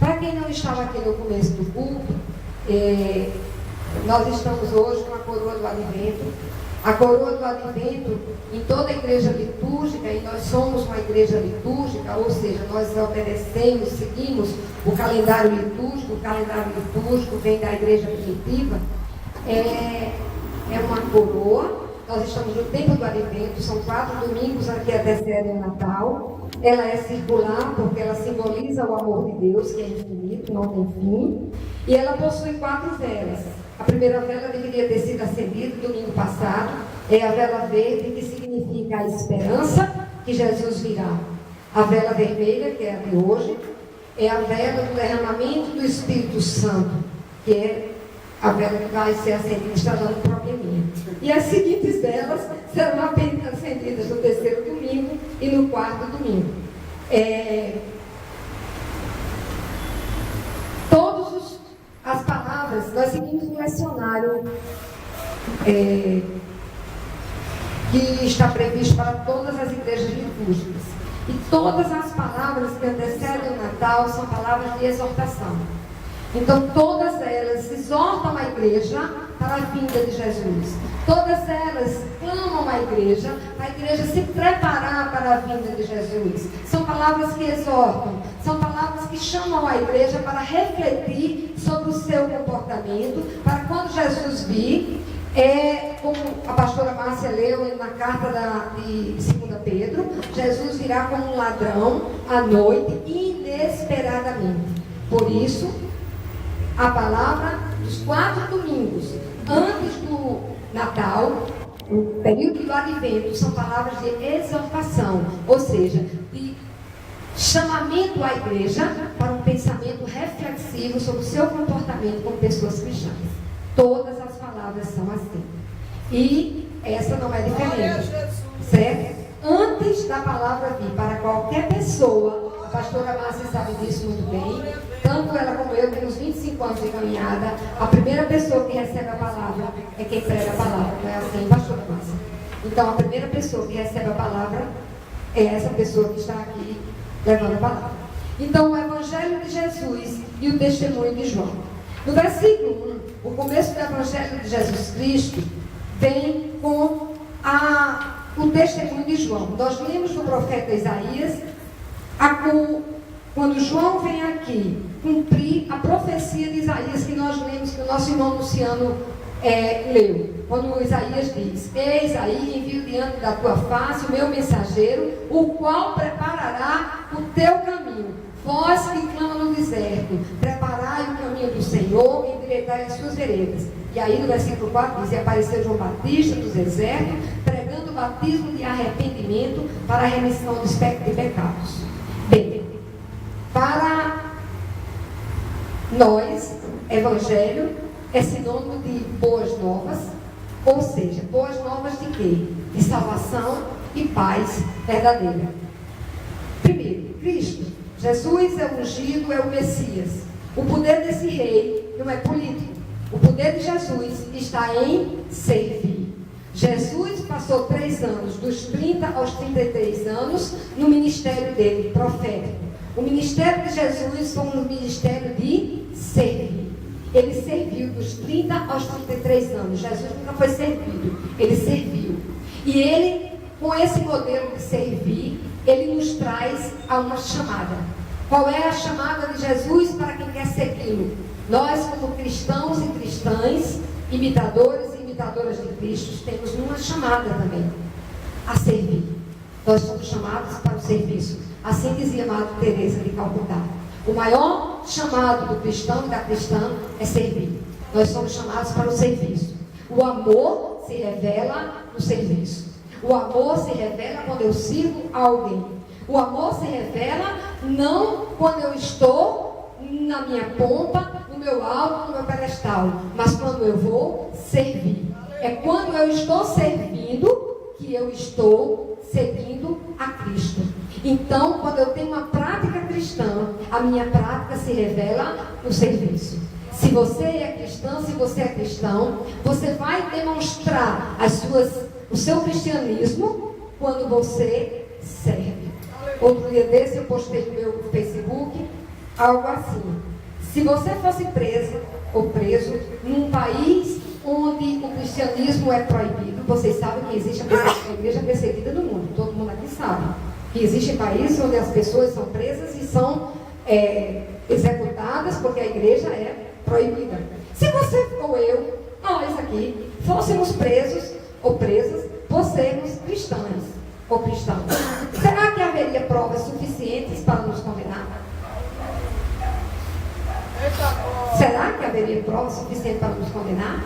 Para quem não estava aqui no começo do culto, nós estamos hoje com a coroa do Advento. A coroa do Advento, em toda a igreja litúrgica, e nós somos uma igreja litúrgica, ou seja, nós obedecemos, seguimos o calendário litúrgico. O calendário litúrgico vem da igreja primitiva, é uma coroa. Nós estamos no tempo do Advento, são 4 domingos que antecedem o Natal. Ela é circular porque ela simboliza o amor de Deus, que é infinito, não tem fim. E ela possui 4 velas. A primeira vela deveria ter sido acendida domingo passado. É a vela verde, que significa a esperança que Jesus virá. A vela vermelha, que é a de hoje, é a vela do derramamento do Espírito Santo, que é a vela que vai ser acendida, está dando um probleminha. E as seguintes velas serão apenas acendidas no 3º domingo e no 4º domingo. As palavras, nós seguimos um lecionário que está previsto para todas as igrejas litúrgicas. E todas as palavras que antecedem o Natal são palavras de exortação. Então, todas elas exortam a igreja para a vinda de Jesus. Todas elas clamam a igreja, para a igreja se preparar para a vinda de Jesus. São palavras que exortam, são palavras que chamam a igreja para refletir sobre o seu comportamento, para quando Jesus vir, como a pastora Márcia leu na carta de 2 Pedro, Jesus virá como um ladrão à noite, inesperadamente. Por isso, a palavra dos 4 domingos, antes do Natal, o período do Advento, são palavras de exortação, ou seja, de chamamento à igreja para um pensamento reflexivo sobre o seu comportamento como pessoas cristãs. Todas as palavras são assim. E essa não é diferente, certo? Antes da palavra vir para qualquer pessoa, a pastora Márcia sabe disso muito bem, tanto ela como eu temos 25 anos de caminhada. A primeira pessoa que recebe a palavra é quem prega a palavra, não é assim, pastora Márcia? Então, a primeira pessoa que recebe a palavra é essa pessoa que está aqui levando a palavra. Então, o Evangelho de Jesus e o testemunho de João. No versículo 1, o começo do Evangelho de Jesus Cristo vem com o testemunho de João. Nós lemos no profeta Isaías, quando João vem aqui cumprir a profecia de Isaías que nós lemos, que o nosso irmão Luciano leu. Quando Isaías diz: eis aí, envio diante da tua face o meu mensageiro, o qual preparará o teu caminho. Vós que clama no deserto, preparai o caminho do Senhor e endireitai as suas veredas. E aí no versículo 4 diz: e apareceu João Batista do deserto, pregando o batismo de arrependimento para a remissão de pecados. Bem, para nós, Evangelho é sinônimo de boas novas, ou seja, boas novas de quê? De salvação e paz verdadeira. Primeiro, Cristo, Jesus é o ungido, é o Messias. O poder desse rei não é político. O poder de Jesus está em servir. Jesus passou 3 anos, dos 30 aos 33 anos, no ministério dele, profético. O ministério de Jesus foi um ministério de servir. Ele serviu dos 30 aos 33 anos. Jesus nunca foi servido, ele serviu. E ele, com esse modelo de servir, ele nos traz a uma chamada. Qual é a chamada de Jesus para quem quer segui-lo? Nós, como cristãos e cristãs, imitadores e imitadoras de Cristo, temos uma chamada também, a servir. Nós somos chamados para o serviço. Assim dizia Madre Teresa de Calcutá. O maior chamado do cristão e da cristã é servir. Nós somos chamados para o serviço. O amor se revela no serviço. O amor se revela quando eu sirvo a alguém. O amor se revela não quando eu estou na minha pompa, no meu alto, no meu pedestal, mas quando eu vou servir. É quando eu estou servindo que eu estou seguindo a Cristo. Então, quando eu tenho uma prática cristã, a minha prática se revela no serviço. Se você é cristã, se você é cristão, você vai demonstrar o seu cristianismo quando você serve. Outro dia desse eu postei no meu Facebook algo assim. Se você fosse preso num país onde o cristianismo é proibido, vocês sabem que existe a igreja perseguida do mundo, todo mundo aqui sabe. Que existem países onde as pessoas são presas e são executadas porque a igreja é proibida. Se você ou eu, nós aqui, fôssemos presos ou presas por sermos cristãs ou cristãos, será que haveria provas suficientes para nos condenar? Será que haveria provas suficientes para nos condenar?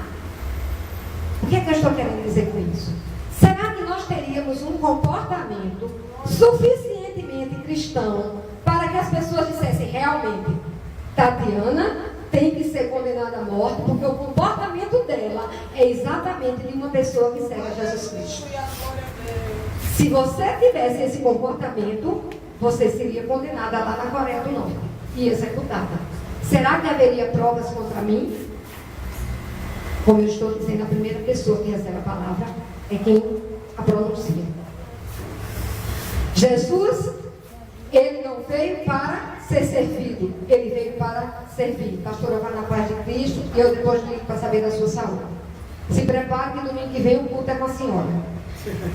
O que é que eu estou querendo dizer com isso? Será que nós teríamos um comportamento suficientemente cristão para que as pessoas dissessem realmente, Tatiana tem que ser condenada à morte porque o comportamento dela é exatamente de uma pessoa que segue a Jesus Cristo? Se você tivesse esse comportamento, você seria condenada lá na Coreia do Norte e executada. Será que haveria provas contra mim? Como eu estou dizendo, a primeira pessoa que recebe a palavra é quem a pronuncia. Jesus, ele não veio para ser servido, ele veio para servir. Pastora, vá na paz de Cristo e eu depois ligo para saber da sua saúde. Se prepare que domingo que vem o culto é com a senhora.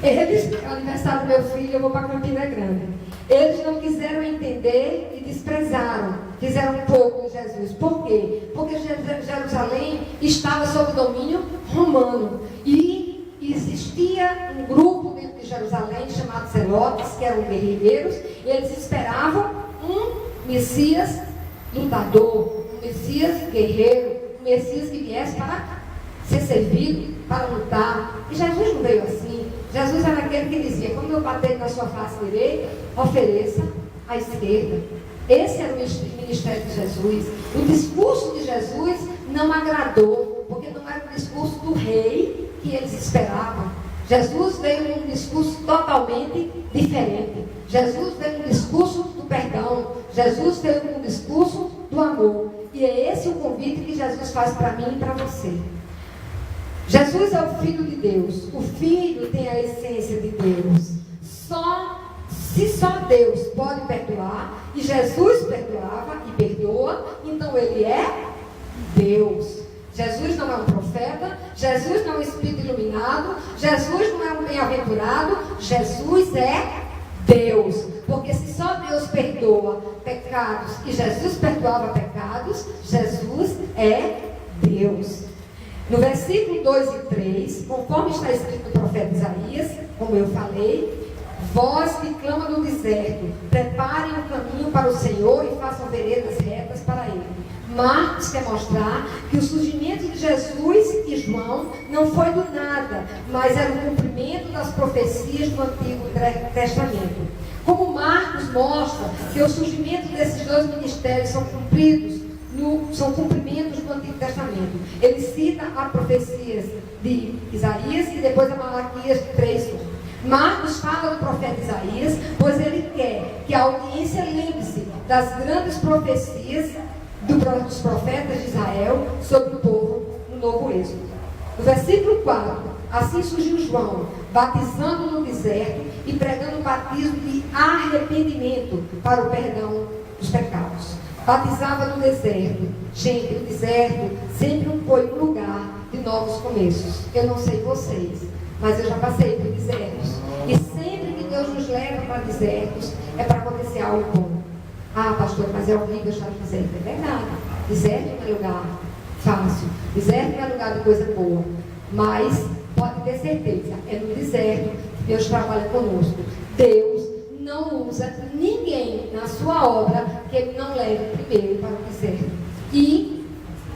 Eles, é o aniversário do meu filho, eu vou para Campina Grande. Eles não quiseram entender e desprezaram, fizeram um pouco de Jesus. Por quê? Porque Jerusalém estava sob domínio romano e existia um grupo dentro de Jerusalém chamado Zelotes, que eram guerrilheiros, e eles esperavam um Messias lutador, um Messias guerreiro, um Messias que viesse para ser servido, para lutar. E Jesus não veio assim. Jesus era aquele que dizia, quando eu bater na sua face direita, ofereça à esquerda. Esse era o ministério de Jesus. O discurso de Jesus não agradou, porque não era o discurso do rei que eles esperavam. Jesus veio num discurso totalmente diferente. Jesus veio num discurso do perdão. Jesus veio num discurso do amor. E é esse o convite que Jesus faz para mim e para você. Jesus é o Filho de Deus. O Filho tem a essência de Deus. Se só Deus pode perdoar, e Jesus perdoava e perdoa, então Ele é Deus. Jesus não é um profeta, Jesus não é um espírito iluminado, Jesus não é um bem-aventurado, Jesus é Deus. Porque se só Deus perdoa pecados e Jesus perdoava pecados, Jesus é Deus. No versículo 2 e 3, conforme está escrito no profeta Isaías, como eu falei, vós que clama no deserto, preparem o caminho para o Senhor e façam veredas retas para Ele. Marcos quer mostrar que o surgimento de Jesus e João não foi do nada, mas era o cumprimento das profecias do Antigo Testamento. Como Marcos mostra que o surgimento desses dois ministérios são cumpridos, são cumprimentos do Antigo Testamento. Ele cita as profecias de Isaías e depois a Malaquias 3:1. Marcos fala do profeta Isaías, pois ele quer que a audiência lembre-se das grandes profecias dos profetas de Israel sobre o povo no novo êxodo. No versículo 4, assim surgiu João, batizando no deserto e pregando o batismo de arrependimento para o perdão dos pecados. Batizava no deserto. Gente, o deserto sempre foi um lugar de novos começos. Eu não sei vocês, mas eu já passei por desertos. E sempre que Deus nos leva para desertos, é para acontecer algo bom. Ah, pastor, mas é horrível estar no deserto. É verdade. Deserto não é lugar fácil. Deserto não é lugar de coisa boa. Mas pode ter certeza, é no deserto que Deus trabalha conosco. Deus não usa ninguém na sua obra que Ele não leve primeiro para o deserto. E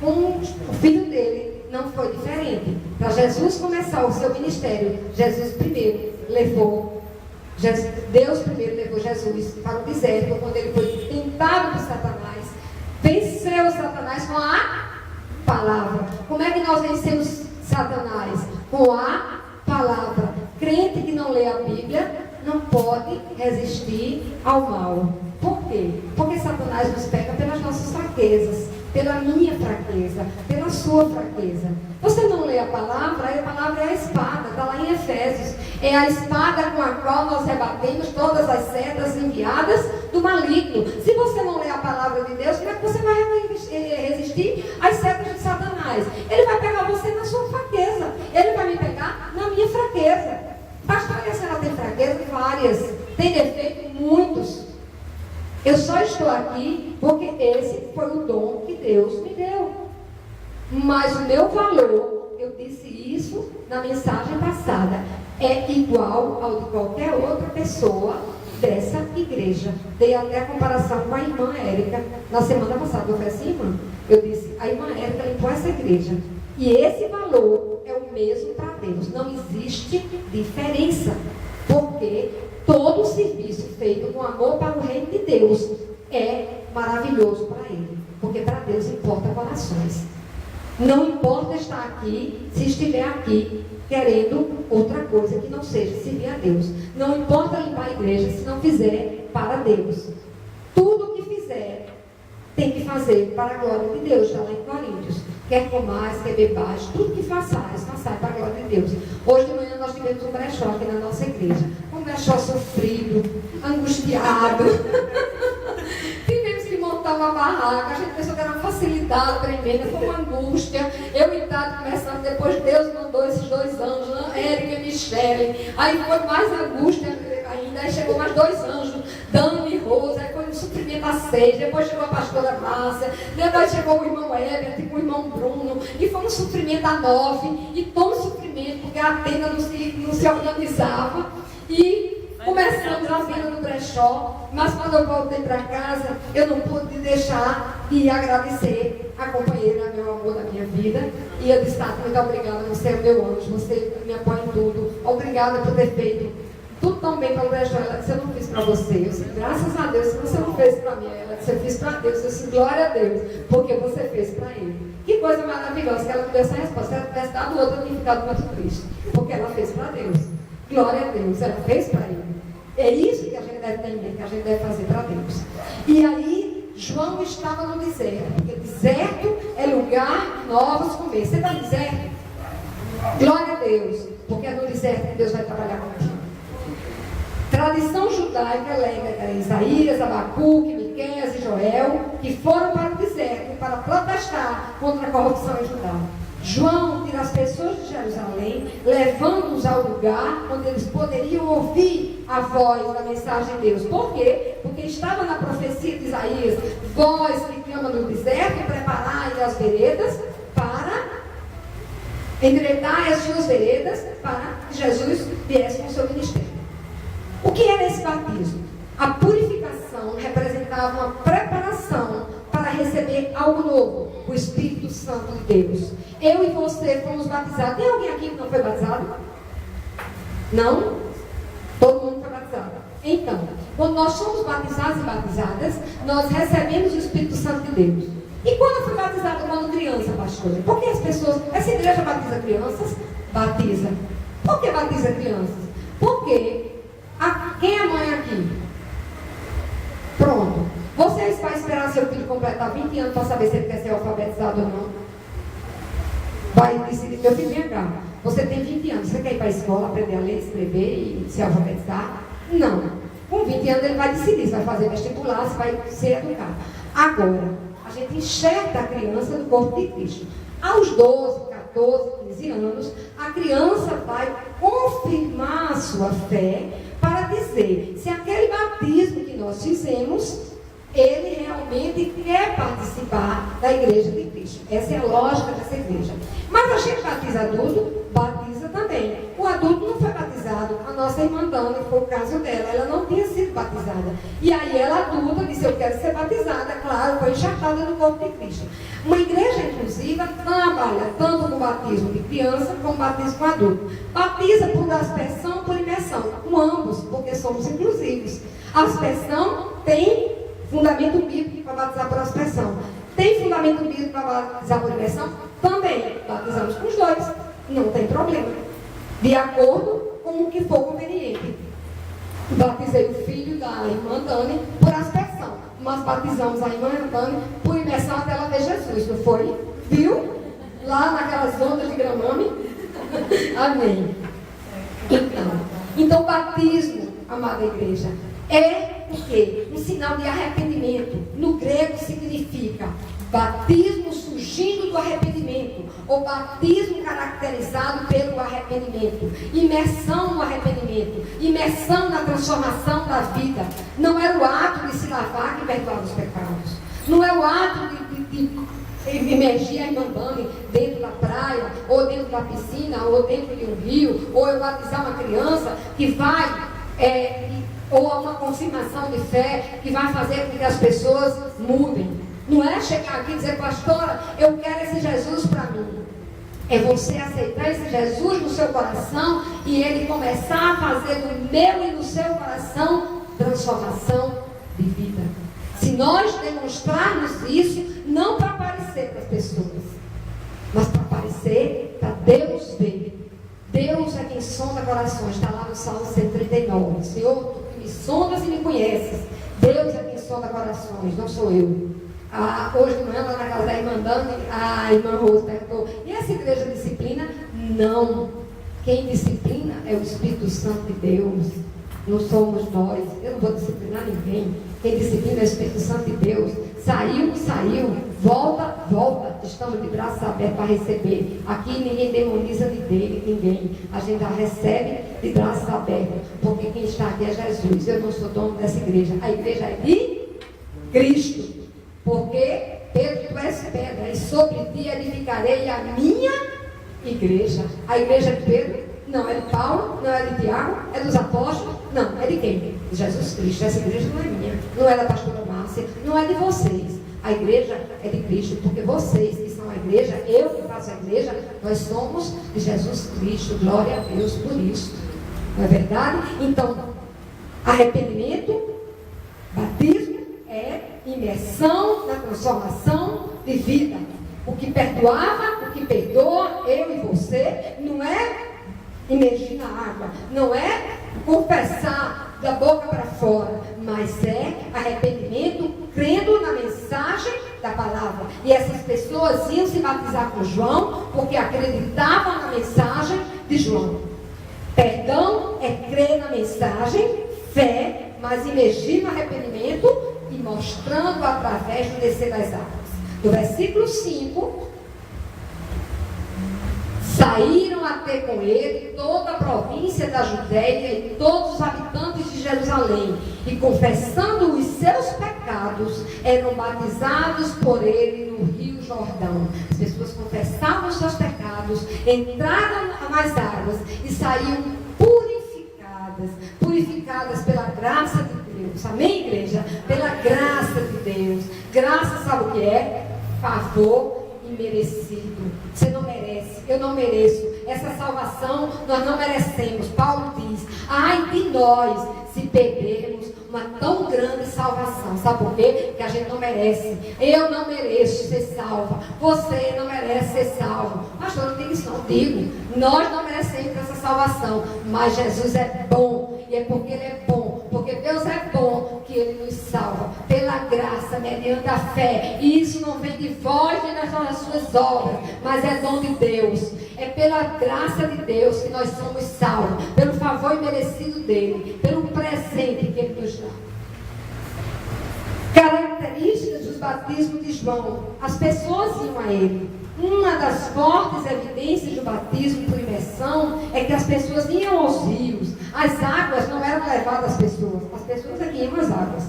o filho dele não foi diferente. Para Jesus começar o seu ministério, Deus primeiro levou Jesus para o deserto, quando ele foi tentado por Satanás. Venceu Satanás com a palavra. Como é que nós vencemos Satanás? Com a palavra. Crente que não lê a Bíblia não pode resistir ao mal. Por quê? Porque Satanás nos pega pelas nossas fraquezas, pela minha fraqueza, pela sua fraqueza. Você não lê a palavra é a espada, está lá em Efésios. É a espada com a qual nós rebatemos todas as setas enviadas do maligno. Se você não lê a palavra de Deus, Eu só estou aqui porque esse foi o dom que Deus me deu. Mas o meu valor, eu disse isso na mensagem passada, é igual ao de qualquer outra pessoa dessa igreja. Dei até a comparação com a irmã Érica na semana passada. Eu falei assim, irmã, eu disse, a irmã Érica limpou essa igreja. E esse valor é o mesmo para Deus. Não existe diferença. Porque todo serviço feito com amor para o reino de Deus é maravilhoso para Ele. Porque para Deus importa corações. Não importa estar aqui, se estiver aqui querendo outra coisa que não seja servir a Deus. Não importa limpar a igreja se não fizer para Deus. Tudo que fizer tem que fazer para a glória de Deus. Está lá em Coríntios. Quer comais, quer bebais, tudo que façais, façai para a glória de Deus. Hoje de manhã nós tivemos um brechó aqui na nossa igreja. Um brechó sofrido, angustiado. Tivemos que montar uma barraca. A gente pensou que era uma facilidade tremenda, foi uma angústia. Eu e Tati começando, depois Deus mandou esses 2 anjos, Érica e Michele. Aí foi mais angústia ainda, aí chegou mais 2 anjos, Dani e Rosa, aí foi um suprimento a 6, depois chegou a pastora Márcia, depois chegou o irmão Everett com o irmão Bruno, e foi um suprimento a 9, e todo suprimento, porque a tenda não se organizava, e começamos a vida no brechó, mas quando eu voltei para casa, eu não pude deixar de agradecer a companheira, meu amor da minha vida, e eu disse, Tati, muito obrigada, você é meu anjo, você me apoia em tudo, obrigada por ter feito tudo tão bem para o brechó. Ela disse, eu não fiz para você. Eu disse, graças a Deus, se você não fez para mim. Ela disse, eu fiz para Deus. Eu disse, glória a Deus, porque você fez para Ele. Que coisa maravilhosa, que ela tivesse essa resposta. Se ela tivesse dado outra, eu tinha ficado muito triste, porque ela fez para Deus. Glória a Deus, ela fez para Ele. É isso que a gente deve ter em mente, que a gente deve fazer para Deus. E aí, João estava no deserto, porque deserto é lugar de novos começos. Você está no deserto? Glória a Deus, porque é no deserto que Deus vai trabalhar contigo. Tradição judaica alega Isaías, Abacuque, Miqueias e Joel, que foram para o deserto para protestar contra a corrupção em Judá. João tira as pessoas de Jerusalém, levando-os ao lugar onde eles poderiam ouvir a voz da mensagem de Deus. Por quê? Porque estava na profecia de Isaías, voz que clama no deserto, preparai as veredas para endireitar as suas veredas para que Jesus viesse com o seu ministério. O que era esse batismo? A purificação representava uma preparação para receber algo novo, o Espírito Santo de Deus. Eu e você fomos batizados. Tem alguém aqui que não foi batizado? Não? Todo mundo foi batizado. Então, quando nós somos batizados e batizadas, nós recebemos o Espírito Santo de Deus. E quando eu fui batizada quando criança, pastora? Por que as pessoas... Essa igreja batiza crianças? Batiza. Por que batiza crianças? Porque... Quem é mãe aqui? Pronto. Vocês vão esperar seu filho completar 20 anos para saber se ele quer ser alfabetizado ou não? Vai decidir, meu filho, vem cá. Você tem 20 anos, você quer ir para a escola, aprender a ler, escrever e se alfabetizar? Não. Com 20 anos ele vai decidir se vai fazer vestibular, se vai ser educado. Agora, a gente enxerga a criança no corpo de Cristo. Aos 12, 14, 15 anos, a criança vai confirmar a sua fé para dizer se aquele batismo que nós fizemos, ele realmente quer participar da igreja de Cristo. Essa é a lógica dessa igreja. Mas a gente batiza adulto, batiza também. O adulto não foi batizado. A nossa irmã Dani, foi o caso dela, ela não tinha sido batizada. E aí ela adulta disse, eu quero ser batizada. Claro, foi enxertada no corpo de Cristo. Uma igreja inclusiva trabalha tanto com batismo de criança como batismo com adulto. Batiza por aspersão, por imersão, com ambos, porque somos inclusivos. A aspersão tem fundamento bíblico para batizar por aspersão. Tem fundamento bíblico para batizar por imersão? Também. Batizamos com os dois. Não tem problema. De acordo com o que for conveniente. Batizei o filho da irmã Dani por aspersão. Mas batizamos a irmã Dani por imersão até ela ver Jesus, não foi? Viu? Lá naquelas ondas de Gramame. Amém. Então batismo, amada igreja, é o quê? Um sinal de arrependimento. No grego significa batismo surgindo do arrependimento, ou batismo caracterizado pelo arrependimento. arrependimento, imersão no arrependimento, imersão na transformação da vida. Não era o ato de se lavar que perdoava os pecados. Não é o ato de emergir a irmã Dani dentro da praia, ou dentro da piscina, ou dentro de um rio, ou eu batizar uma criança que vai, ou uma confirmação de fé que vai fazer com que as pessoas mudem. Não é chegar aqui e dizer, pastora, eu quero esse Jesus para mim. É você aceitar esse Jesus no seu coração e ele começar a fazer no meu e no seu coração transformação de vida. Se nós demonstrarmos isso, não para aparecer para as pessoas, mas para aparecer, para Deus ver. Deus é quem sonda corações, está lá no Salmo 139. Senhor, tu que me sondas e me conheces. Deus é quem sonda corações, não sou eu. Hoje de manhã, lá na casa da irmã Dani, a irmã Rose perguntou, e essa igreja disciplina? Não. Quem disciplina é o Espírito Santo de Deus. Não somos nós. Eu não vou disciplinar ninguém. Quem disciplina é o Espírito Santo de Deus. Saiu. Volta. Estamos de braços abertos para receber. Aqui ninguém demoniza ninguém. A gente já recebe de braços abertos. Porque quem está aqui é Jesus. Eu não sou dono dessa igreja. A igreja é de Cristo. Porque, Pedro, tu és pedra, e sobre ti edificarei a minha igreja. A igreja de Pedro não é de Paulo, não é de Tiago, é dos apóstolos, não, é de quem? De Jesus Cristo. Essa igreja não é minha, não é da pastora Márcia, não é de vocês. A igreja é de Cristo, porque vocês que são a igreja, eu que faço a igreja, nós somos de Jesus Cristo. Glória a Deus por isso. Não é verdade? Então, arrependimento, batismo, é imersão na transformação de vida. O que perdoava, o que perdoa, eu e você, não é imergir na água, não é confessar da boca para fora, mas é arrependimento crendo na mensagem da palavra. E essas pessoas iam se batizar com João porque acreditavam na mensagem de João. Perdão é crer na mensagem, fé, mas imergir no arrependimento e mostrando através do descer das águas. No versículo 5, saíram a ter com ele toda a província da Judéia e todos os habitantes de Jerusalém, e confessando os seus pecados, eram batizados por ele no rio Jordão. As pessoas confessavam os seus pecados, entraram nas águas e saíam purificadas pela graça de Deus. Amém, igreja? Pela graça de Deus. Graça, sabe o que é? Favor imerecido. Você não merece, eu não mereço. Essa salvação nós não merecemos. Paulo diz, ai de nós se perdermos uma tão grande salvação. Sabe por quê? Porque a gente não merece. Eu não mereço ser salva. Você não merece ser salvo. Pastor, não tem isso não. Digo, nós não merecemos essa salvação. Mas Jesus é bom. E é porque Ele é bom. Porque Deus é bom que Ele nos salva. Pela graça, mediante a fé. E isso não vem de vós nem das suas obras. Mas é dom de Deus. É pela graça de Deus que nós somos salvos. Pelo favor imerecido dEle. Pelo presente que Ele nos dá. Características dos batismos de João. As pessoas iam a ele. Uma das fortes evidências do batismo por imersão é que as pessoas iam aos rios. As águas não eram levadas às pessoas. As pessoas é que iam às águas.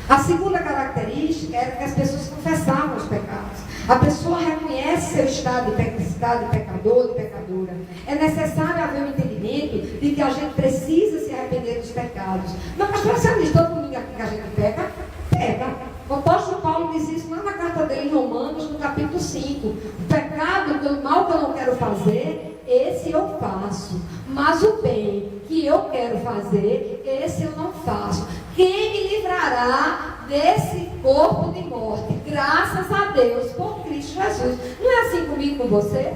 A segunda característica era que as pessoas confessavam os pecados. A pessoa reconhece seu estado de pecador, de pecadora. É necessário haver um entendimento de que a gente precisa se arrepender dos pecados. Mas pastor, você não diz todo domingo aqui que a gente peca? Peca. O apóstolo Paulo diz isso lá na carta dele em Romanos, no capítulo 5. O pecado, o mal que eu não quero fazer, esse eu faço. Mas o bem que eu quero fazer, esse eu não faço. Quem me livrará desse corpo de morte? Graças a Deus, por Cristo Jesus. Não é assim comigo, com você?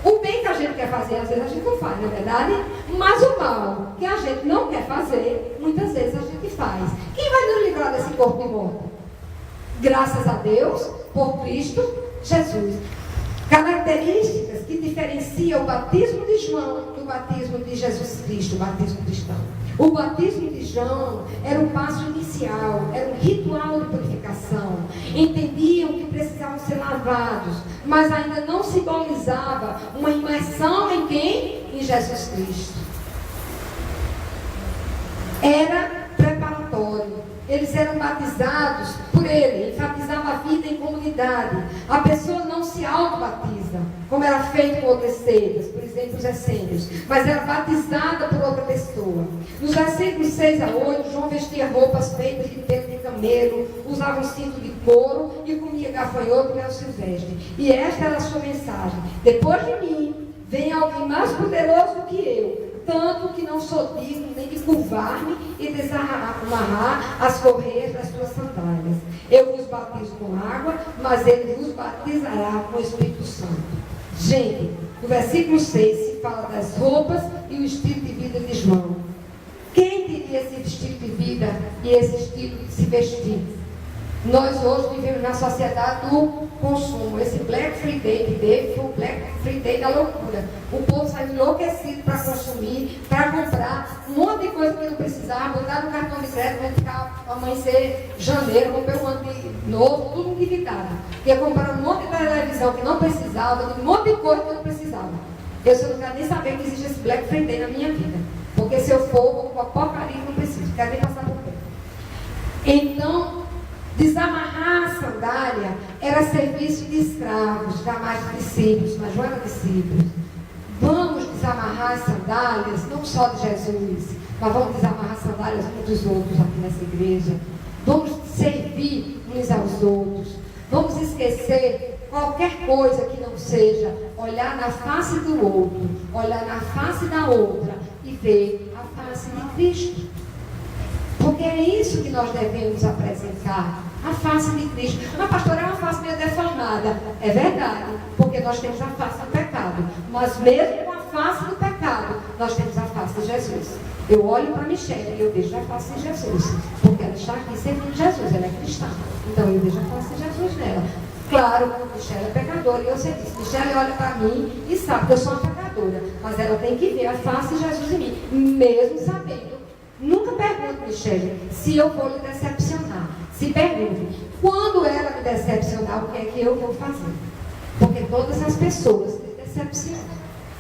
O bem que a gente quer fazer, às vezes a gente não faz, não é verdade? Mas o mal que a gente não quer fazer, muitas vezes a gente faz. Quem vai nos livrar desse corpo de morte? Graças a Deus, por Cristo Jesus. Características que diferenciam o batismo de João do batismo de Jesus Cristo, o batismo cristão. O batismo de João era um passo inicial, era um ritual de purificação. Entendiam que precisavam ser lavados, mas ainda não simbolizava uma imersão em em quem? Em Jesus Cristo. Era preparatório. Eles eram batizados por ele, enfatizava a vida em comunidade. A pessoa não se auto-batiza, como era feito com outras seitas, por exemplo, os essênios, mas era batizada por outra pessoa. Nos versículos 6 a 8, João vestia roupas feitas de pelo de camelo, usava um cinto de couro e comia gafanhoto e mel silvestre. E esta era a sua mensagem: depois de mim, vem alguém mais poderoso do que eu, tanto que não sou digno nem de curvar-me e desamarrar as correias das suas sandálias. Eu vos batizo com água, mas ele vos batizará com o Espírito Santo. Gente, no versículo 6 se fala das roupas e o estilo de vida de João. Quem teria esse estilo de vida e esse estilo de se vestir? Nós hoje vivemos na sociedade do consumo. Esse Black Friday que teve foi o Black Friday da loucura. O povo saiu enlouquecido para consumir, para comprar um monte de coisa que não precisava, botar no cartão de crédito, vai ficar amanhecer janeiro, romper um ano de novo, tudo endividado. Ia comprar um monte de televisão que não precisava, um monte de coisa que não precisava. Eu não quero nem saber que existe esse Black Friday na minha vida. Porque se eu for, vou com a porcaria que não preciso, quero nem passar por perto. Então, desamarrar a sandália era serviço de escravos, jamais de discípulos, mas não era discípulos. Vamos desamarrar as sandálias, não só de Jesus, mas vamos desamarrar as sandálias uns dos outros aqui nessa igreja. Vamos servir uns aos outros. Vamos esquecer qualquer coisa que não seja olhar na face do outro, olhar na face da outra e ver a face de Cristo. Porque é isso que nós devemos apresentar, a face de Cristo. Mas, pastor, é uma face meio deformada. É verdade, porque nós temos a face do pecado. Mas mesmo com a face do pecado, nós temos a face de Jesus. Eu olho para Michele e eu vejo a face de Jesus. Porque ela está aqui servindo Jesus, ela é cristã. Então eu vejo a face de Jesus nela. Claro, Michele é pecadora. E eu sei disso. Michele olha para mim e sabe que eu sou uma pecadora. Mas ela tem que ver a face de Jesus em mim, mesmo sabendo. Nunca pergunte, Michele, se eu vou lhe decepcionar. Se pergunte, quando ela me decepcionar, o que é que eu vou fazer? Porque todas as pessoas me decepcionam.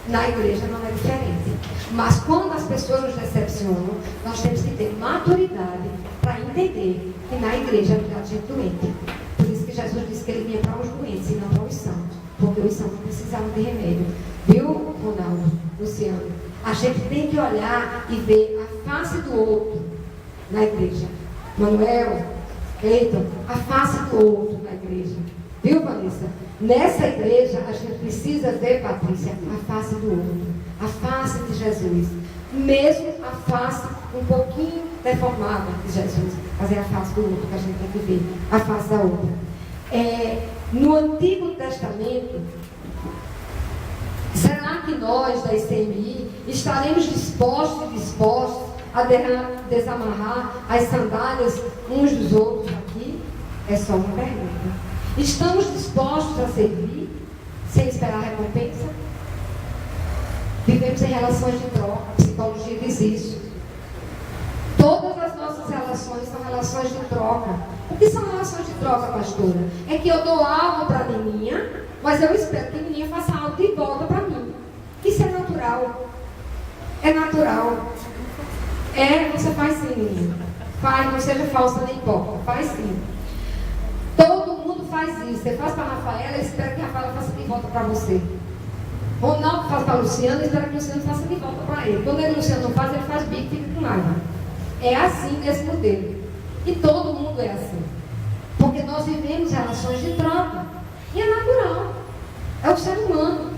Na igreja não é diferente. Mas quando as pessoas nos decepcionam, nós temos que ter maturidade para entender que na igreja é lugar de gente doente. Por isso que Jesus disse que ele vinha para os doentes e não para os sãos. Porque os sãos precisavam de remédio. Viu, Ronaldo, Luciano? A gente tem que olhar e ver a face do outro na igreja. Manuel, Cleiton, a face do outro na igreja. Viu, Vanessa? Nessa igreja, a gente precisa ver, Patrícia, a face do outro. A face de Jesus. Mesmo a face um pouquinho deformada de Jesus. Mas é a face do outro que a gente tem que ver. A face da outra. No Antigo Testamento, será que nós, da ICMI, estaremos dispostos a desamarrar as sandálias uns dos outros aqui? É só uma pergunta. Estamos dispostos a servir sem esperar recompensa? Vivemos em relações de troca. A psicologia diz isso. Todas as nossas relações são relações de troca. O que são relações de troca, pastora? É que eu dou algo para a menina, mas eu espero que a menina faça algo de volta para mim. Isso é natural. É natural. Você faz sim, menina. Faz, não seja falsa nem hipócrita. Faz sim. Todo mundo faz isso. Você faz para a Rafaela, espera que a Rafaela faça de volta para você. Ou não faz para a Luciana, espera que o Luciano faça de volta para ele. Quando o Luciano não faz, ele faz bico e fica com raiva. É assim desse modelo. E todo mundo é assim. Porque nós vivemos relações de troca. E é natural. É o ser humano.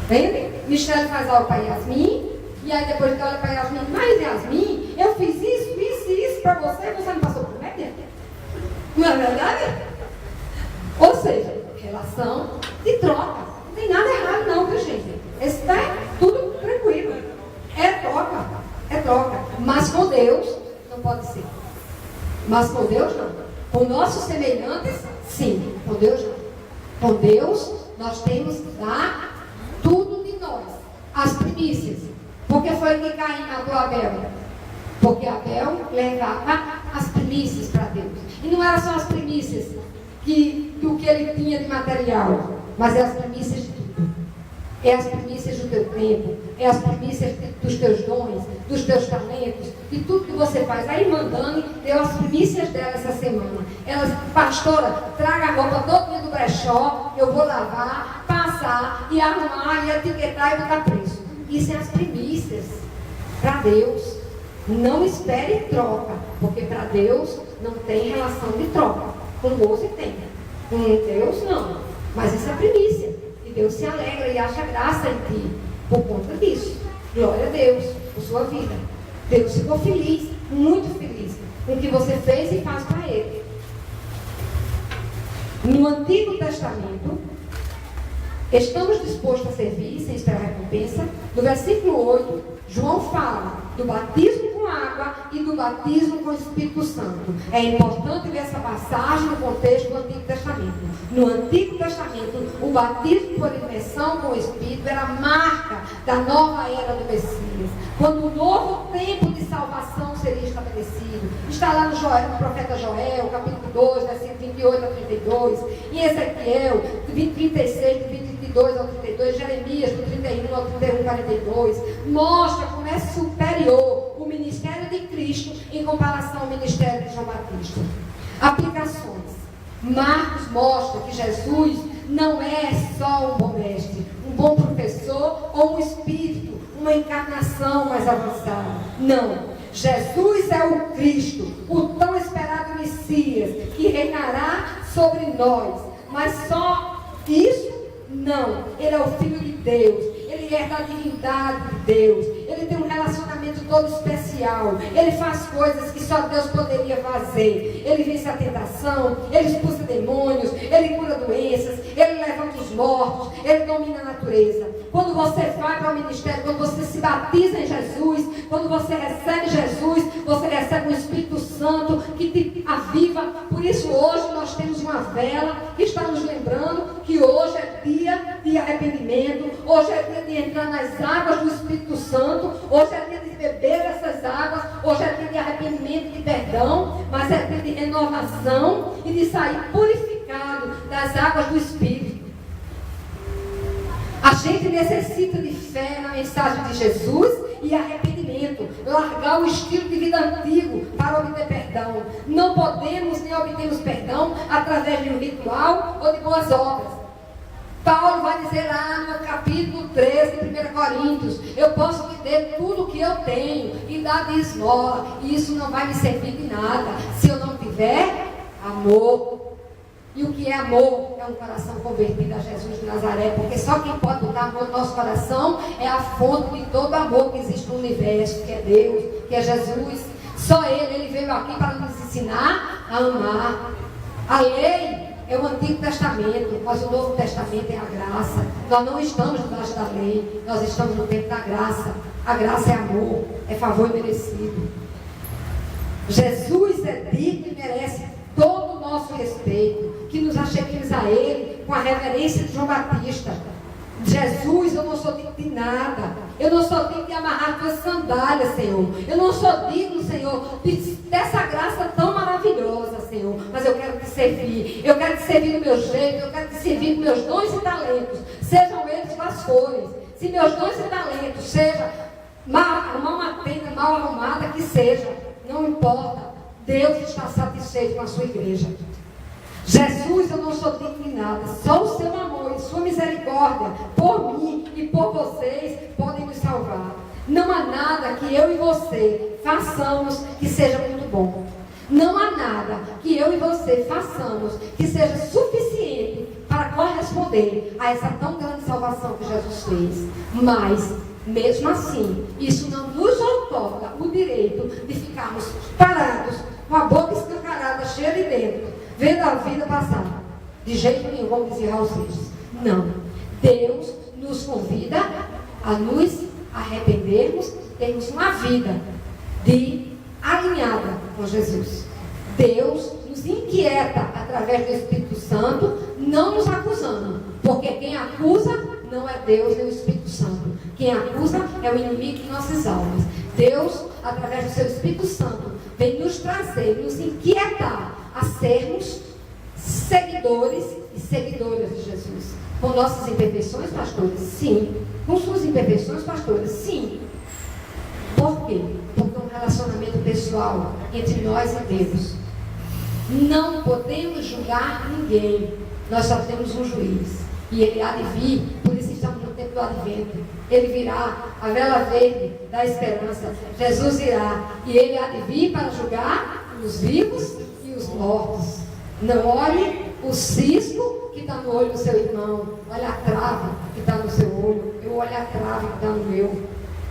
Entende? Michele faz algo para Yasmin. E aí depois que olha para Yasmin, mas Yasmin, eu fiz isso para você e você não passou por média? Não é verdade? Ou seja, relação de troca. Não tem nada errado não, viu, gente? Está tudo tranquilo. É troca. É troca. Mas com Deus não pode ser. Mas com Deus não. Com nossos semelhantes, sim. Com Deus não. Com Deus, nós temos que dar tudo de nós. As primícias. Por que foi que Caim matou Abel? Porque Abel levava as primícias para Deus. E não eram só as primícias do que ele tinha de material, mas eram as primícias de tudo. É as primícias do teu tempo, é as primícias dos teus dons, dos teus talentos, de tudo que você faz. A irmã Dani deu as primícias dela essa semana. Ela disse, pastora, traga a roupa todo dia do brechó, eu vou lavar, passar e arrumar e etiquetar e botar preço. Isso é as primícias para Deus. Não espere troca, porque para Deus não tem relação de troca. Com você tem, com Deus não. Mas isso é primícia. E Deus se alegra e acha graça em ti por conta disso. Glória a Deus por sua vida. Deus ficou feliz, muito feliz com o que você fez e faz para Ele. No Antigo Testamento, estamos dispostos a servir sem esperar recompensa. No versículo 8, João fala do batismo com água e do batismo com o Espírito Santo. É importante ver essa passagem no contexto do Antigo Testamento. No Antigo Testamento, o batismo por imersão com o Espírito era a marca da nova era do Messias. Quando o novo tempo de salvação seria estabelecido. Está lá no profeta Joel, capítulo 2, versículo 28 a 32. Em Ezequiel, 36, 22 ao 32. Jeremias, do 31 ao 31, 42. Mostra como é superior o ministério de Cristo em comparação ao ministério de João Batista. Aplicações. Marcos mostra que Jesus não é só um bom mestre, um bom professor ou um espírito, uma encarnação mais avançada. Não. Jesus é o Cristo, o tão esperado Messias, que reinará sobre nós. Mas só isso? Não. Ele é o Filho de Deus. Ele é da divindade de Deus. Ele tem um relacionamento todo especial. Ele faz coisas que só Deus poderia fazer. Ele vence a tentação. Ele expulsa demônios. Ele cura doenças. Ele levanta os mortos. Ele domina a natureza. Quando você vai para o ministério, quando você se batiza em Jesus, quando você recebe Jesus, você recebe o Espírito Santo que te aviva. Por isso hoje nós temos uma vela que está nos lembrando que hoje é dia de arrependimento. Hoje é dia de entrar nas águas do Espírito Santo. Hoje é dia de beber essas águas. Hoje é dia de arrependimento e de perdão. Mas é dia de renovação e de sair purificado das águas do Espírito. A gente necessita de fé na mensagem de Jesus e arrependimento. Largar o estilo de vida antigo para obter perdão. Não podemos nem obtemos perdão através de um ritual ou de boas obras. Paulo vai dizer lá no capítulo 13 de 1 Coríntios, eu posso te dar tudo o que eu tenho e dar de esmola, e isso não vai me servir de nada se eu não tiver amor. E o que é amor? É um coração convertido a Jesus de Nazaré, porque só quem pode botar amor no nosso coração é a fonte de todo amor que existe no universo, que é Deus, que é Jesus. Só Ele veio aqui para nos ensinar a amar. A lei é o Antigo Testamento, mas o Novo Testamento é a graça. Nós não estamos debaixo da lei, nós estamos no tempo da graça. A graça é amor, é favor merecido. Jesus é digno e merece todo o nosso respeito, que nos acheguemos a Ele com a reverência de João Batista. Jesus, eu não sou digno de nada. Eu não sou digno de amarrar tuas sandálias, Senhor. Eu não sou digno, Senhor, dessa graça tão maravilhosa, Senhor. Mas eu quero te servir. Eu quero te servir do meu jeito. Eu quero te servir com meus dons e talentos. Sejam eles quais forem. Se meus dons e talentos sejam uma tenda mal arrumada, que seja. Não importa. Deus está satisfeito com a sua igreja. Jesus, eu não sou digno de nada. Só o seu amor e sua misericórdia por mim e por vocês podem nos salvar. Não há nada que eu e você façamos que seja muito bom. Não há nada que eu e você façamos que seja suficiente para corresponder a essa tão grande salvação que Jesus fez. Mas, mesmo assim, isso não nos outorga o direito de ficarmos parados, com a boca escancarada, cheia de dentro, vendo a vida passar. De jeito nenhum, vamos dizer aos Seixas. Não. Deus nos convida a nos arrependermos, termos uma vida alinhada com Jesus. Deus nos inquieta através do Espírito Santo, não nos acusando, porque quem acusa não é Deus nem o Espírito Santo. Quem acusa é o inimigo de nossas almas. Deus, através do seu Espírito Santo, vem nos trazer, nos inquietar a sermos seguidores e seguidoras de Jesus. Com nossas imperfeições, pastores? Sim. Com suas imperfeições, pastores? Sim. Por quê? Porque é um relacionamento pessoal entre nós e Deus. Não podemos julgar ninguém. Nós só temos um juiz. E ele há de vir, por isso estamos no tempo do advento. Ele virá, a vela verde da esperança. Jesus irá. E ele há de vir para julgar os vivos e os mortos. Não olhe o cisco que está no olho do seu irmão. Olha a trava que está no seu olho. Eu olho a trava que está no meu.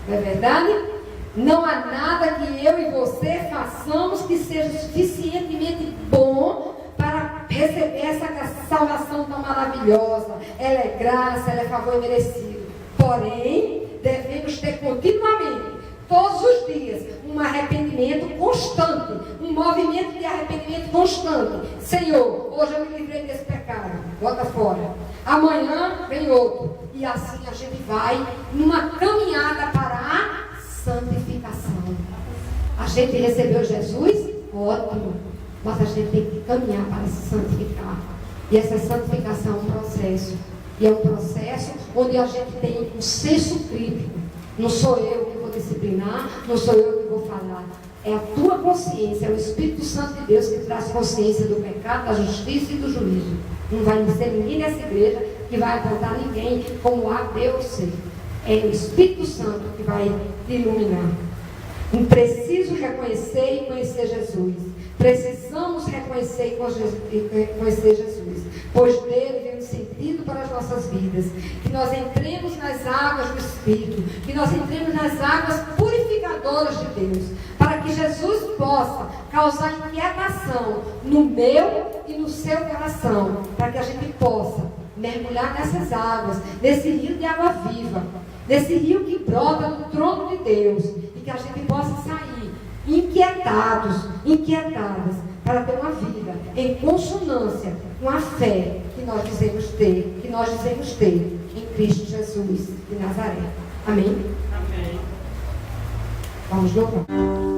Não é verdade? Não há nada que eu e você façamos que seja suficientemente bom para receber essa salvação tão maravilhosa. Ela é graça, ela é favor merecido. Porém, devemos ter continuamente, todos os dias, um arrependimento constante, um movimento de arrependimento constante. Senhor, hoje eu me livrei desse pecado, bota fora. Amanhã vem outro. E assim a gente vai numa caminhada para a santificação. A gente recebeu Jesus? Ótimo. Mas a gente tem que caminhar para se santificar. E essa santificação é um processo. E é um processo onde a gente tem um senso crítico. Não sou eu que vou disciplinar, não sou eu que vou falar. É a tua consciência, é o Espírito Santo de Deus que traz consciência do pecado, da justiça e do juízo. Não vai ser ninguém nessa igreja que vai apontar ninguém como A, B ou C. É o Espírito Santo que vai te iluminar. Preciso reconhecer e conhecer Jesus. Precisamos reconhecer e conhecer Jesus, pois dele vem um sentido para as nossas vidas. Que nós entremos nas águas do Espírito, que nós entremos nas águas purificadoras de Deus, para que Jesus possa causar inquietação no meu e no seu coração, para que a gente possa mergulhar nessas águas, nesse rio de água viva, nesse rio que brota do trono de Deus, e que a gente possa sair inquietadas, para ter uma vida em consonância com a fé que nós dizemos ter em Cristo Jesus de Nazaré. Amém? Amém. Vamos louvar.